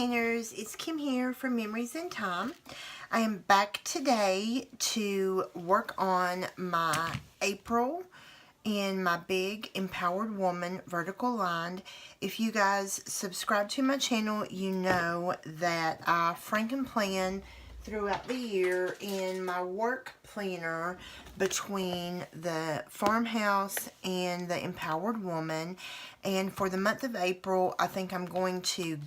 Painters, it's Kim here from Memories in Time. I am back today to work on my April in my big Empowered Woman vertical line. If you guys subscribe to my channel, you know that I Franken-plan throughout the year in my work planner between the farmhouse and the Empowered Woman. And for the month of April, I think I'm going to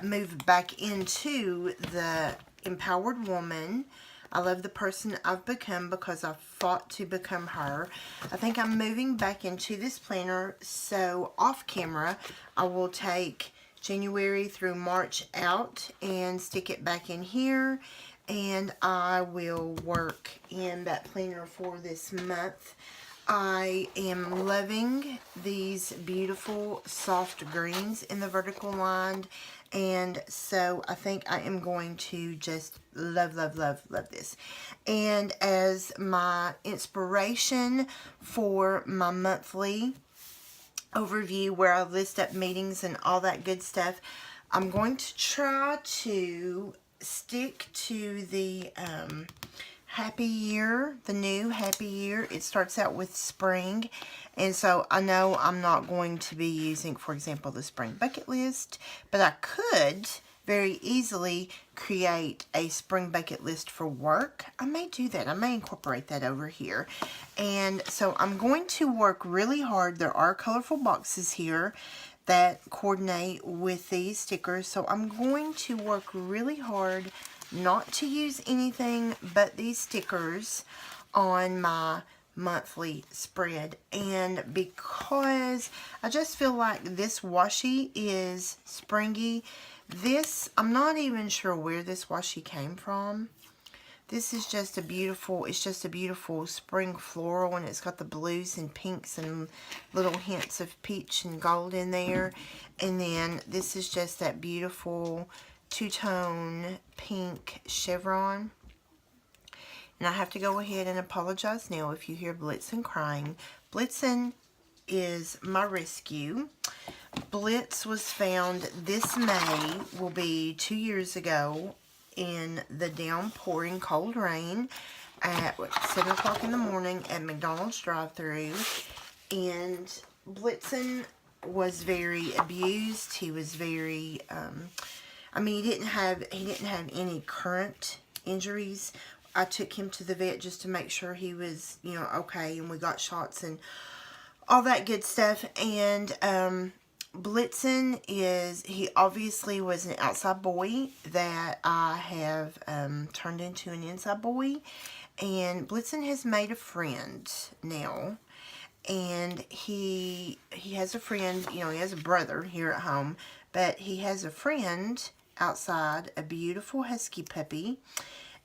move back into the Empowered Woman. I love the person I've become because I fought to become her. I think I'm moving back into this planner, so off camera I will take January through March out and stick it back in here, and I will work in that planner for this month. I am loving these beautiful soft greens in the vertical line, and so I think I am going to just love this. And as my inspiration for my monthly overview where I list up meetings and all that good stuff, I'm going to try to stick to the Happy Year, the new Happy Year. It starts out with spring, and so I know I'm not going to be using, for example, the spring bucket list, but I could very easily create a spring bucket list for work. I may do that. I may incorporate that over here. And so I'm going to work really hard. There are colorful boxes here that coordinate with these stickers, so I'm going to work really hard not to use anything but these stickers on my monthly spread. And because I just feel like this washi is springy, I'm not even sure where this washi came from. This is just a beautiful, it's just a beautiful spring floral, and it's got the blues and pinks and little hints of peach and gold in there. And then this is just that beautiful two-tone pink chevron. And I have to go ahead and apologize now if you hear Blitzen crying. Blitzen is my rescue. Blitz was found this May, will be 2 years ago, in the downpouring cold rain at 7 o'clock in the morning at McDonald's drive-thru. And Blitzen was very abused. He was very I mean, he didn't have any current injuries. I took him to the vet just to make sure he was, you know, okay, and we got shots and all that good stuff. And Blitzen he obviously was an outside boy that I have turned into an inside boy. And Blitzen has made a friend now. And he has a friend, you know, he has a brother here at home, but he has a friend outside, a beautiful husky puppy.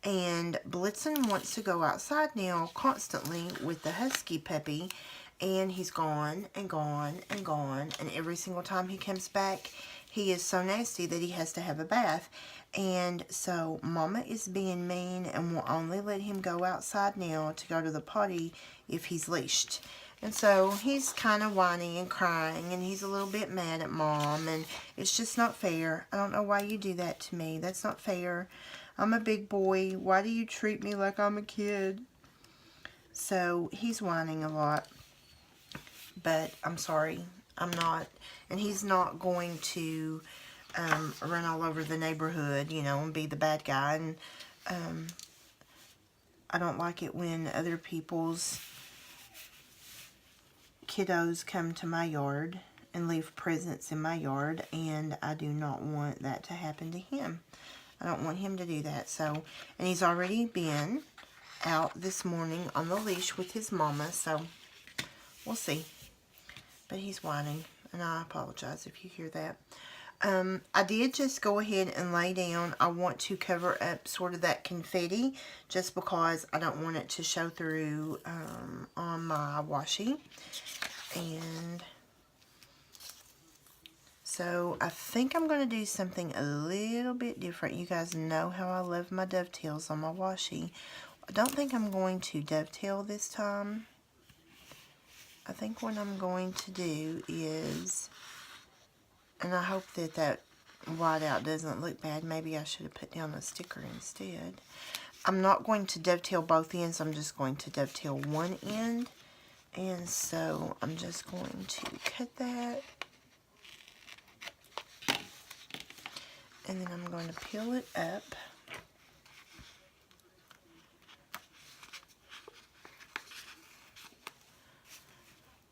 And Blitzen wants to go outside now constantly with the husky puppy, and he's gone and gone and gone, and every single time he comes back he is so nasty that he has to have a bath. And so Mama is being mean and will only let him go outside now to go to the potty if he's leashed. And so he's kind of whining and crying, and he's a little bit mad at Mom, and it's just not fair. I don't know why you do that to me. That's not fair. I'm a big boy. Why do you treat me like I'm a kid? So he's whining a lot, but I'm sorry. I'm not. And he's not going to run all over the neighborhood, you know, and be the bad guy. And I don't like it when other people's kiddos come to my yard and leave presents in my yard, and I do not want that to happen to him. I don't want him to do that. So, and he's already been out this morning on the leash with his mama, so we'll see. But he's whining, and I apologize if you hear that. I did just go ahead and lay down. I want to cover up sort of that confetti just because I don't want it to show through on my washi. And so I think I'm going to do something a little bit different. You guys know how I love my dovetails on my washi. I don't think I'm going to dovetail this time. I think what I'm going to do is, and I hope that whiteout doesn't look bad. Maybe I should have put down a sticker instead. I'm not going to dovetail both ends. I'm just going to dovetail one end. And so I'm just going to cut that. And then I'm going to peel it up.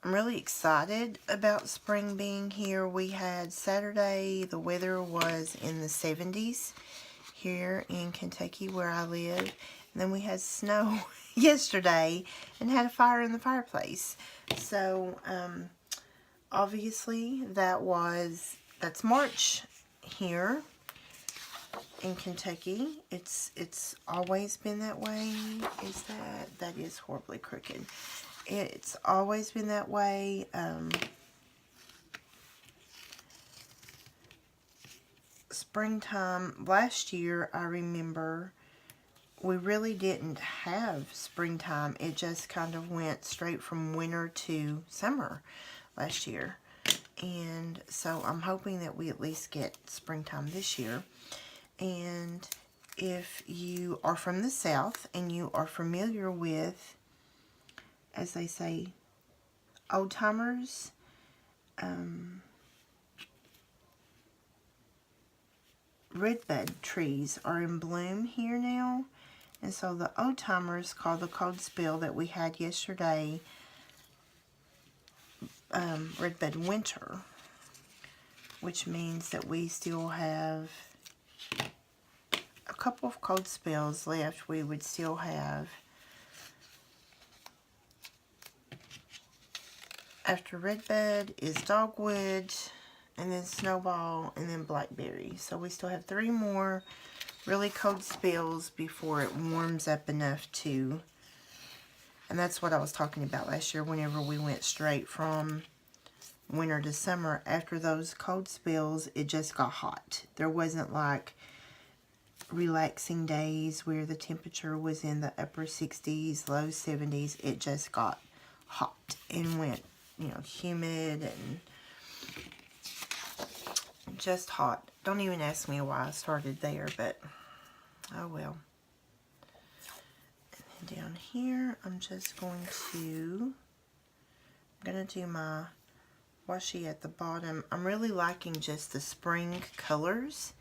I'm really excited about spring being here. We had Saturday, the weather was in the 70s here in Kentucky where I live. And then we had snow yesterday and had a fire in the fireplace. So, obviously that's March here in Kentucky. It's always been that way. That is horribly crooked. It's always been that way. Springtime, last year, I remember, we really didn't have springtime. It just kind of went straight from winter to summer last year. And so I'm hoping that we at least get springtime this year. And if you are from the South and you are familiar with, as they say, old timers, redbud trees are in bloom here now. And so the old timers call the cold spell that we had yesterday redbud winter, which means that we still have a couple of cold spells left. We would still have, after redbud is dogwood, and then snowball, and then blackberry. So we still have 3 more really cold spells before it warms up enough to, and that's what I was talking about last year whenever we went straight from winter to summer. After those cold spells, it just got hot. There wasn't like relaxing days where the temperature was in the upper 60s, low 70s. It just got hot and went, humid and just hot. Don't even ask me why I started there, but oh well. And then down here, I'm gonna do my washi at the bottom. I'm really liking just the spring colors.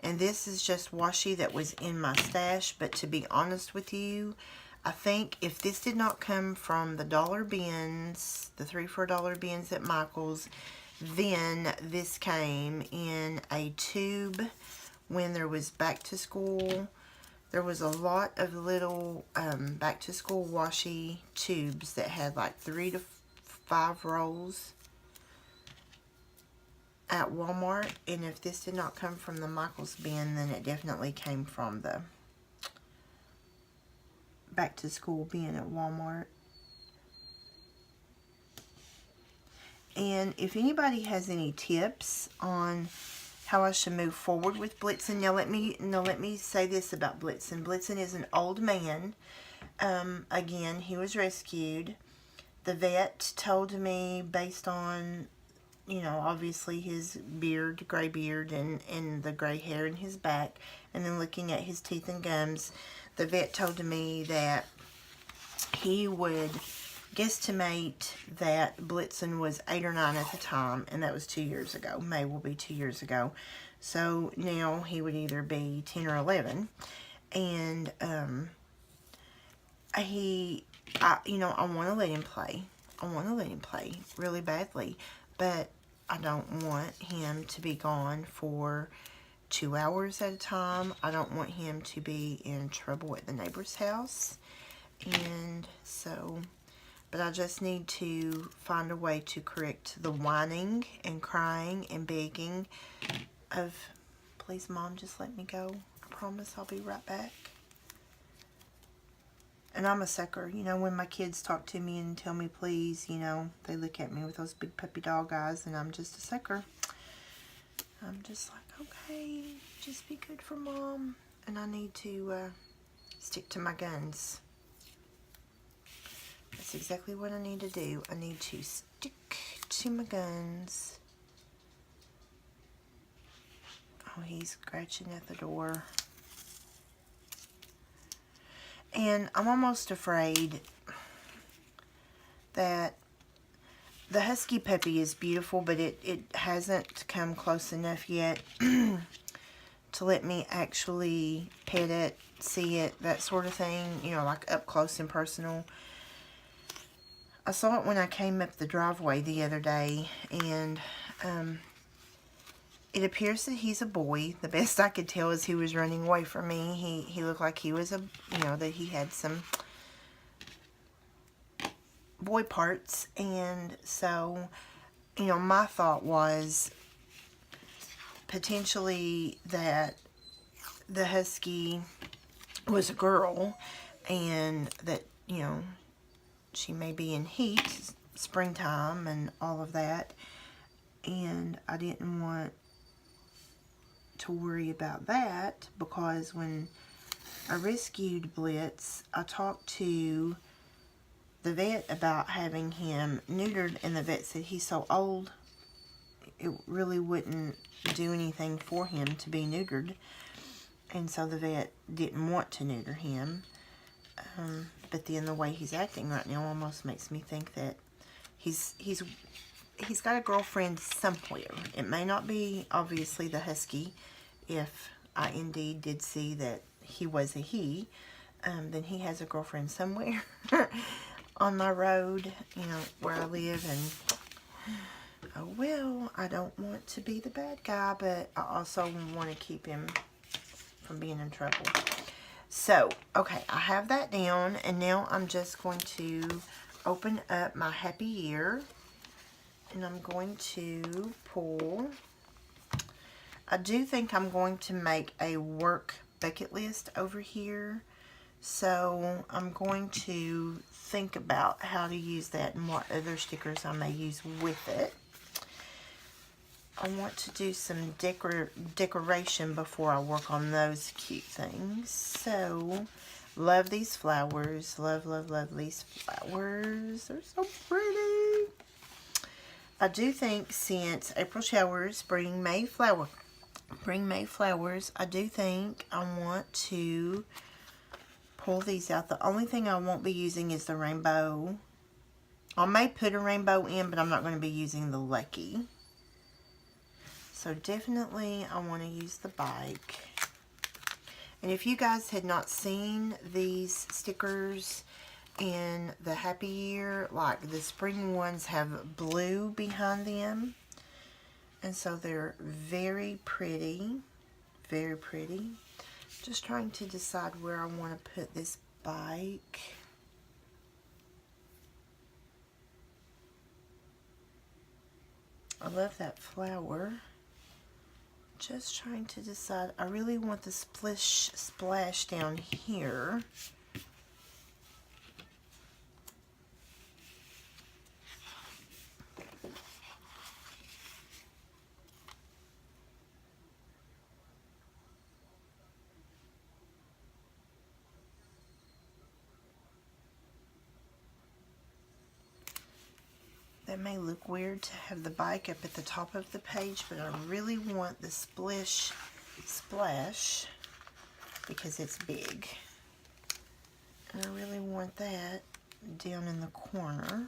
And this is just washi that was in my stash, but to be honest with you, I think if this did not come from the dollar bins, the 3 for $1 bins at Michael's, then this came in a tube when there was back to school. There was a lot of little back to school washi tubes that had like 3 to 5 rolls at Walmart. And if this did not come from the Michael's bin, then it definitely came from the back to school bin at Walmart. And if anybody has any tips on how I should move forward with Blitzen, now let me say this about Blitzen. Blitzen is an old man. Again, he was rescued. The vet told me, based on, obviously his beard, gray beard, and the gray hair in his back, and then looking at his teeth and gums, the vet told me that he would guesstimate that Blitzen was 8 or 9 at the time, and that was 2 years ago. May will be 2 years ago. So now he would either be 10 or 11. And I want to let him play. I want to let him play really badly, but I don't want him to be gone for 2 hours at a time. I don't want him to be in trouble at the neighbor's house. And so, but I just need to find a way to correct the whining and crying and begging of, please Mom, just let me go. I promise I'll be right back. And I'm a sucker. When my kids talk to me and tell me please, they look at me with those big puppy dog eyes, and I'm just a sucker. I'm just like, okay, just be good for Mom. And I need to stick to my guns. That's exactly what I need to do. I need to stick to my guns. Oh, he's scratching at the door. And I'm almost afraid that the Husky puppy is beautiful, but it hasn't come close enough yet to let me actually pet it, see it, that sort of thing, you know, like up close and personal. I saw it when I came up the driveway the other day, and it appears that he's a boy. The best I could tell is he was running away from me. He looked like he was that he had some boy parts. And so, my thought was potentially that the Husky was a girl, and that, she may be in heat, springtime and all of that. And I didn't want to worry about that, because when I rescued Blitz, I talked to the vet about having him neutered, and the vet said he's so old it really wouldn't do anything for him to be neutered, and so the vet didn't want to neuter him. But then the way he's acting right now almost makes me think that he's got a girlfriend somewhere. It may not be, obviously, the Husky. If I indeed did see that he was a he, then he has a girlfriend somewhere on my road, where I live. And, oh well, I don't want to be the bad guy, but I also want to keep him from being in trouble. So, okay, I have that down, and now I'm just going to open up my Happy Year. And I'm going to pull. I do think I'm going to make a work bucket list over here. So I'm going to think about how to use that and what other stickers I may use with it. I want to do some decoration before I work on those cute things. So, love these flowers. Love, love, love these flowers. They're so pretty. I do think, since April showers bring May flowers, I do think I want to pull these out. The only thing I won't be using is the rainbow. I may put a rainbow in, but I'm not going to be using the Lucky. So definitely I want to use the bike. And if you guys had not seen these stickers in the Happy Year, like the spring ones have blue behind them, and so they're very pretty, very pretty. Just trying to decide where I want to put this bike. I love that flower. Just trying to decide. I really want the splash down here. That may look weird to have the bike up at the top of the page, but I really want the splash because it's big. And I really want that down in the corner.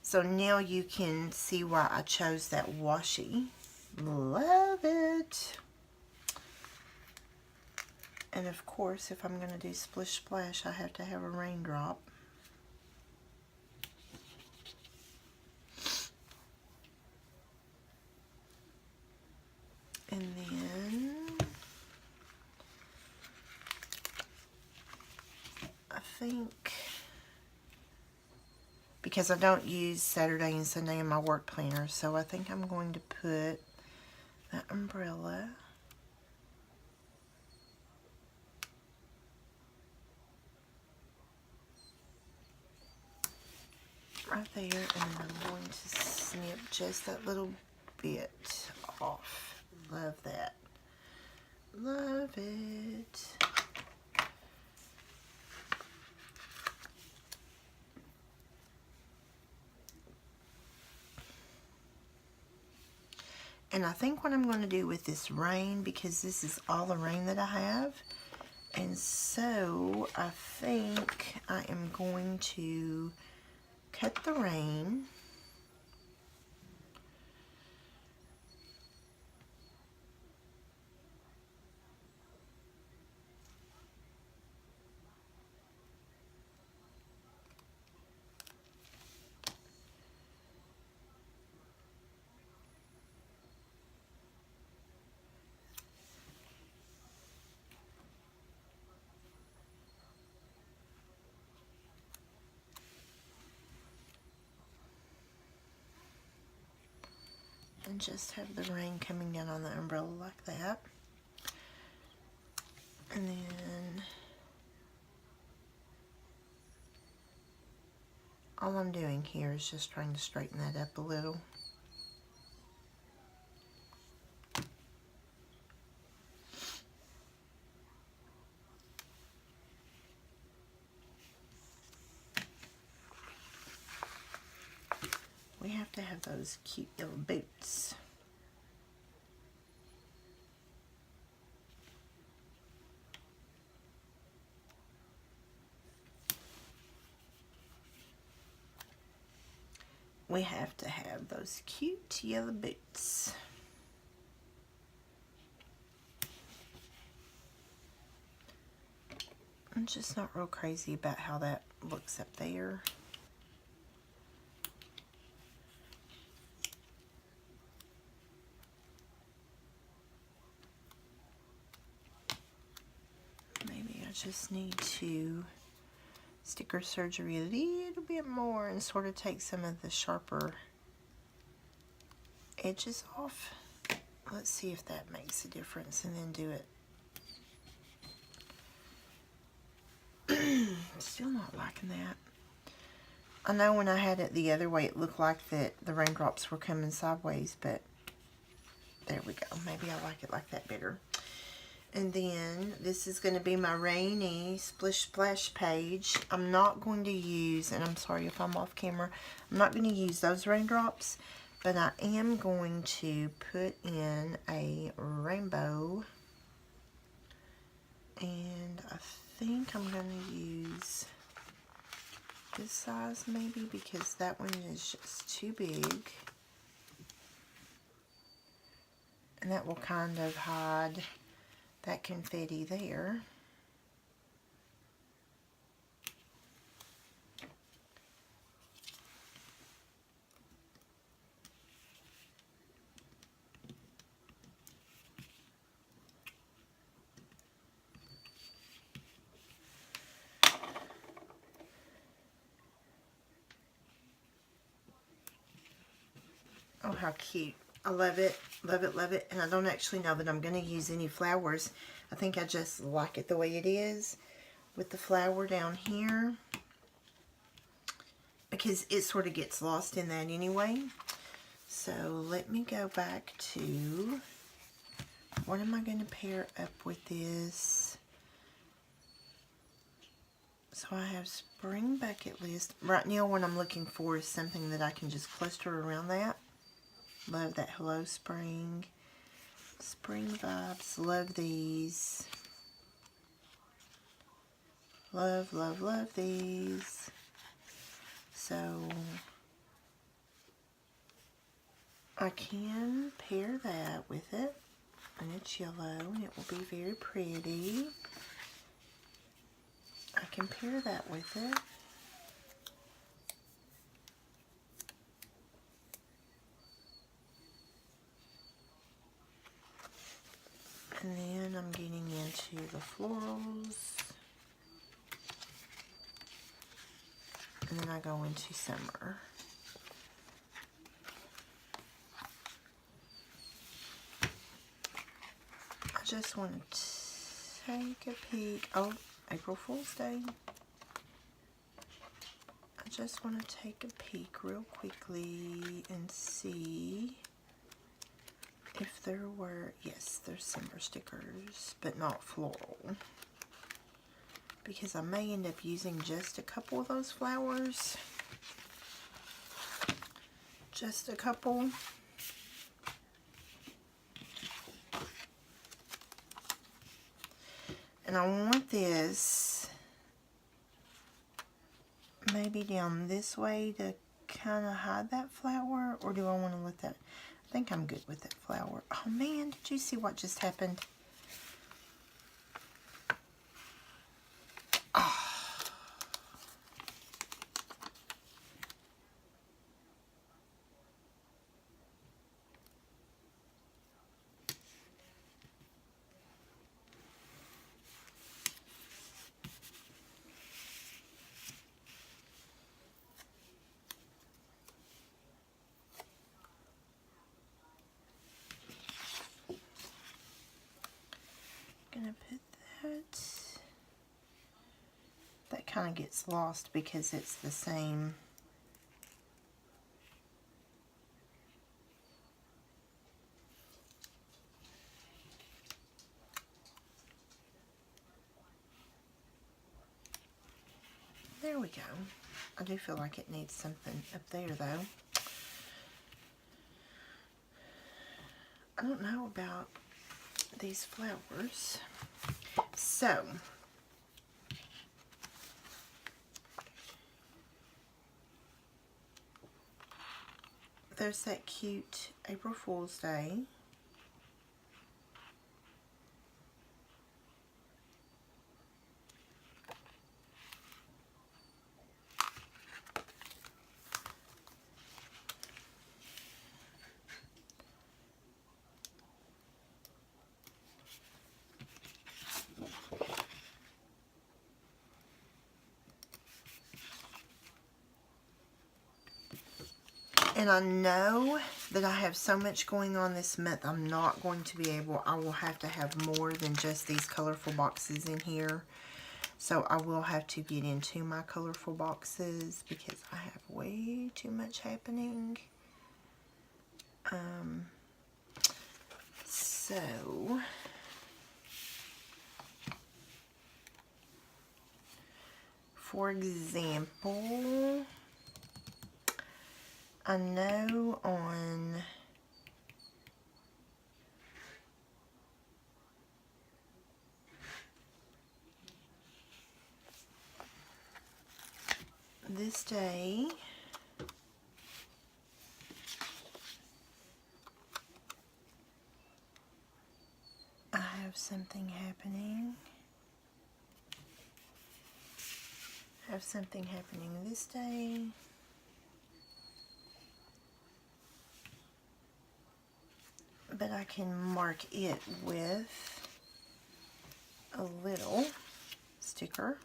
So now you can see why I chose that washi. Love it. And of course, if I'm going to do splish splash, I have to have a raindrop. And then I think, because I don't use Saturday and Sunday in my work planner, so I think I'm going to put the umbrella right there, and then I'm going to snip just that little bit off. Love that. Love it. And I think what I'm going to do with this rain, because this is all the rain that I have, and so I think I am going to cut the rain. And just have the rain coming down on the umbrella like that. And then all I'm doing here is just trying to straighten that up a little. We have to have those cute little boots. We have to have those cute yellow boots. I'm just not real crazy about how that looks up there. Maybe I just need to sticker surgery a little bit more and sort of take some of the sharper edges off. Let's see if that makes a difference, and then do it. Still not liking that. I know when I had it the other way, it looked like that the raindrops were coming sideways, but there we go. Maybe I like it like that better. And then this is going to be my rainy splish splash page. I'm not going to use, and I'm sorry if I'm off camera, I'm not going to use those raindrops, but I am going to put in a rainbow. And I think I'm going to use this size maybe, because that one is just too big. And that will kind of hide that confetti there. Oh, how cute. I love it, love it, love it. And I don't actually know that I'm going to use any flowers. I think I just like it the way it is with the flower down here, because it sort of gets lost in that anyway. So let me go back to, what am I going to pair up with this? So I have spring bucket list. Right now what I'm looking for is something that I can just cluster around that. Love that Hello Spring. Spring vibes. Love these. Love, love, love these. So I can pair that with it. And it's yellow and it will be very pretty. I can pair that with it. And then I'm getting into the florals. And then I go into summer. I just want to take a peek. Oh, April Fool's Day. I just want to take a peek real quickly and see if there were, yes, there's summer stickers, but not floral. Because I may end up using just a couple of those flowers. Just a couple. And I want this maybe down this way to kind of hide that flower, or do I want to let that? I think I'm good with that flower. Oh man, did you see what just happened? Oh. Gonna put that. That kind of gets lost because it's the same. There we go. I do feel like it needs something up there though. I don't know about these flowers. So, there's that cute April Fool's Day. And I know that I have so much going on this month, I'm not going to be able, I will have to have more than just these colorful boxes in here. So I will have to get into my colorful boxes because I have way too much happening. So, for example, I know on this day, I have something happening. I have something happening this day. But I can mark it with a little sticker.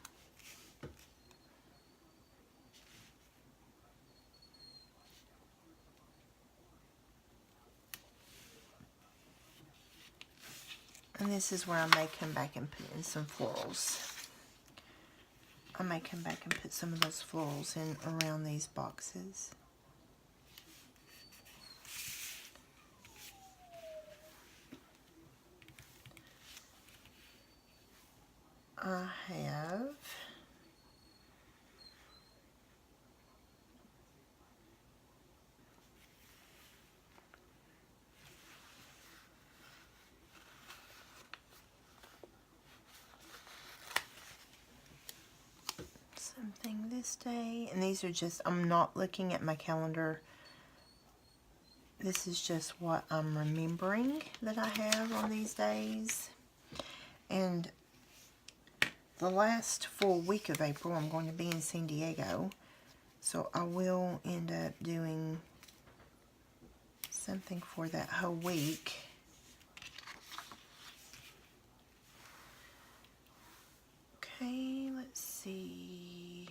And this is where I may come back and put in some florals. I may come back and put some of those florals in around these boxes. I have something this day, and these are just, I'm not looking at my calendar. This is just what I'm remembering that I have on these days. And the last full week of April, I'm going to be in San Diego. So I will end up doing something for that whole week. Okay, let's see.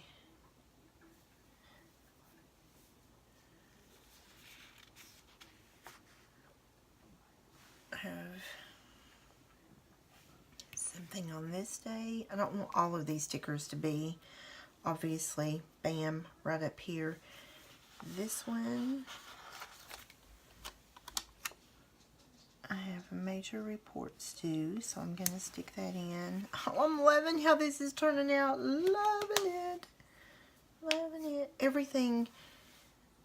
I have something on this day. I don't want all of these stickers to be, obviously, bam, right up here. This one, I have major reports due, so I'm going to stick that in. Oh, I'm loving how this is turning out. Loving it. Loving it. Everything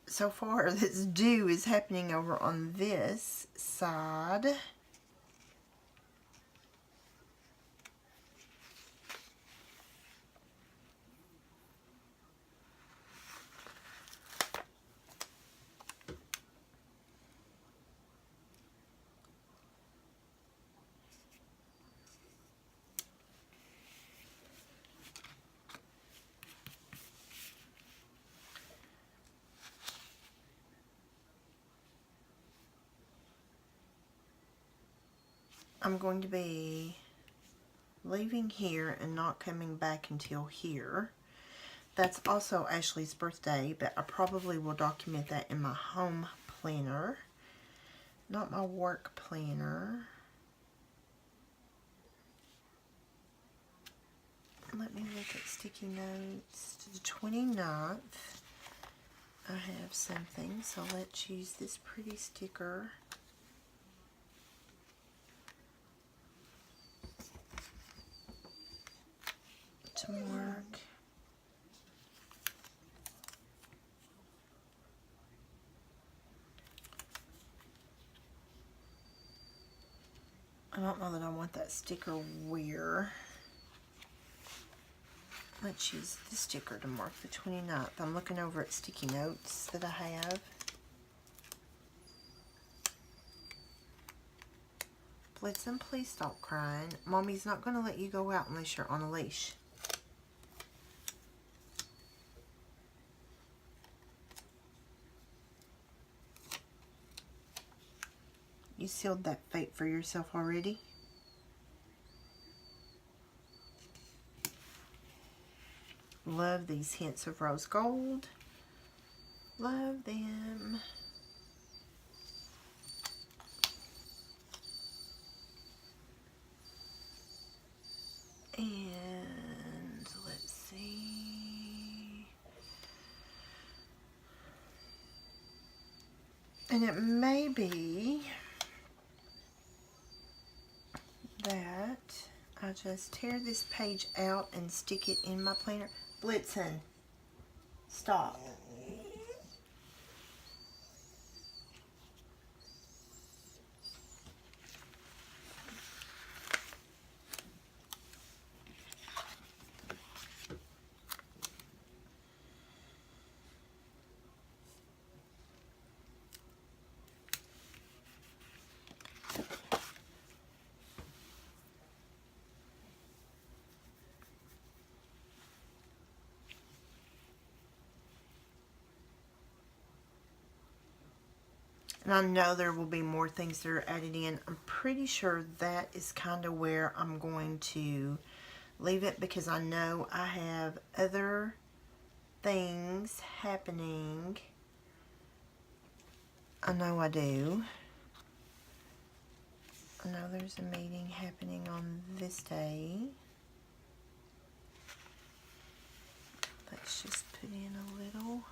so far that's due is happening over on this side. I'm going to be leaving here and not coming back until here. That's also Ashley's birthday, but I probably will document that in my home planner, not my work planner. Let me look at sticky notes. To the 29th, I have something, so let's use this pretty sticker. To mark. I don't know that I want that sticker where. Let's use this sticker to mark the 29th. I'm looking over at sticky notes that I have. Blitzen, please stop crying. Mommy's not going to let you go out unless you're on a leash. You sealed that fate for yourself already? Love these hints of rose gold. Love them. And let's see. And it may be that I just tear this page out and stick it in my planner. Blitzen, stop. And I know there will be more things that are added in. I'm pretty sure that is kind of where I'm going to leave it, because I know I have other things happening. I know I do. I know there's a meeting happening on this day. Let's just put in a little.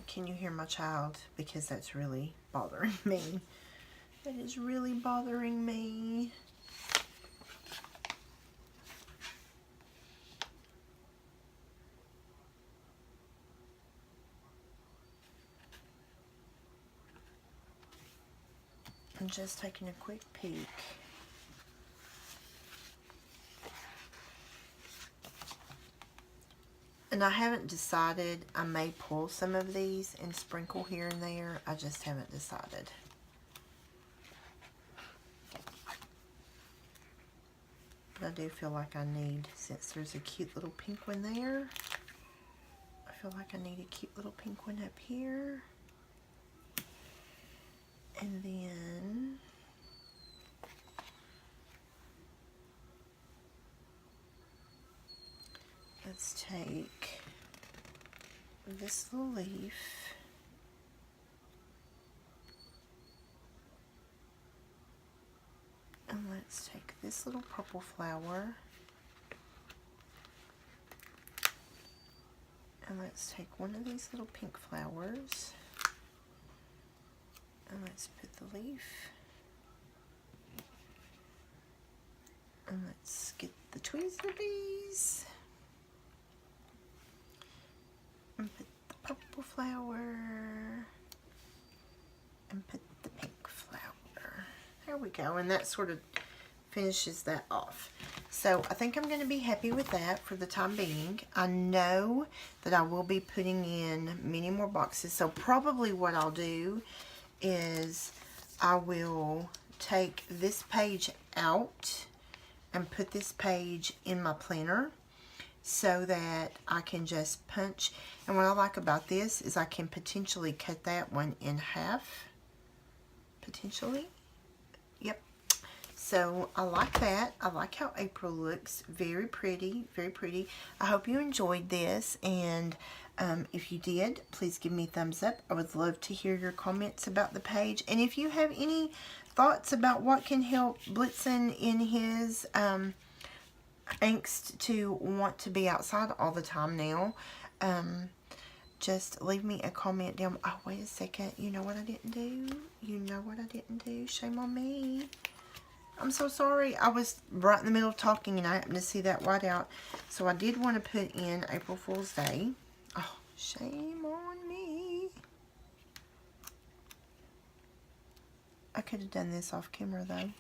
Can you hear my child? Because that's really bothering me. That is really bothering me. I'm just taking a quick peek. And I haven't decided. I may pull some of these and sprinkle here and there. I just haven't decided. But I do feel like I need, since there's a cute little pink one there, I feel like I need a cute little pink one up here. And then let's take this little leaf and let's take this little purple flower and let's take one of these little pink flowers and let's put the leaf and let's get the tweezer bees. And put the purple flower and put the pink flower. There we go, and that sort of finishes that off. So I think I'm going to be happy with that for the time being. I know that I will be putting in many more boxes, so probably what I'll do is I will take this page out and put this page in my planner so that I can just punch. And what I like about this is I can potentially cut that one in half. Potentially. Yep. So I like that. I like how April looks. Very pretty. Very pretty. I hope you enjoyed this. And if you did, please give me a thumbs up. I would love to hear your comments about the page. And if you have any thoughts about what can help Blitzen in his angst to want to be outside all the time now, just leave me a comment down. Oh, wait a second. You know what I didn't do? You know what I didn't do? Shame on me. I'm so sorry. I was right in the middle of talking and I happened to see that white out. So I did want to put in April Fool's Day. Oh, shame on me. I could have done this off camera though.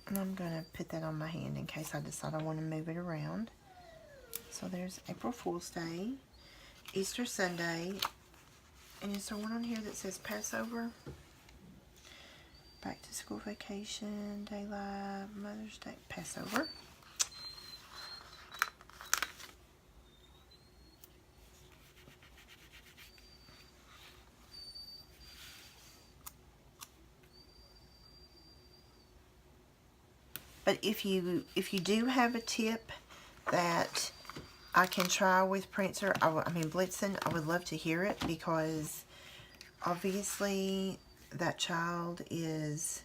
And I'm going to put that on my hand in case I decide I want to move it around. So there's April Fool's Day, Easter Sunday, and is there one on here that says Passover? Back to school vacation, daylight, Mother's Day, Passover. But if you do have a tip that I can try with Prancer, Blitzen, I would love to hear it, because obviously that child is,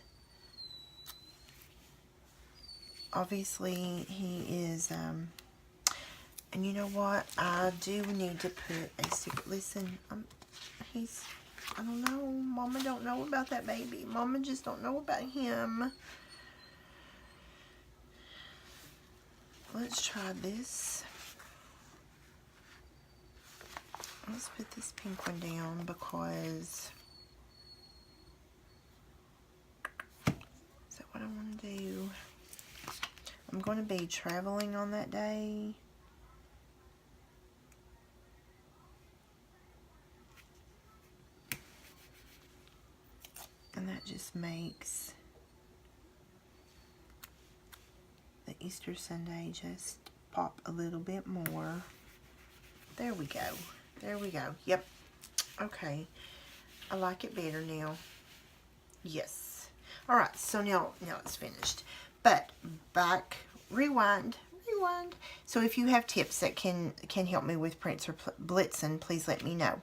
and you know what, I do need to put a secret, listen, I don't know, Mama don't know about that baby, Mama just don't know about him. Let's try this. Let's put this pink one down because is that what I want to do? I'm going to be traveling on that day. And that just makes the Easter Sunday just pop a little bit more. There we go. There we go. Yep. Okay. I like it better now. Yes. Alright, so now it's finished. But back, rewind. So if you have tips that can help me with Prancer Blitzen, please let me know.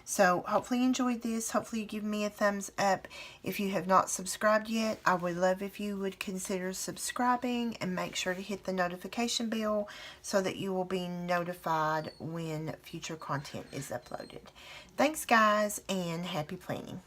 So hopefully you enjoyed this. Hopefully you give me a thumbs up. If you have not subscribed yet, I would love if you would consider subscribing and make sure to hit the notification bell so that you will be notified when future content is uploaded. Thanks guys, and happy planning.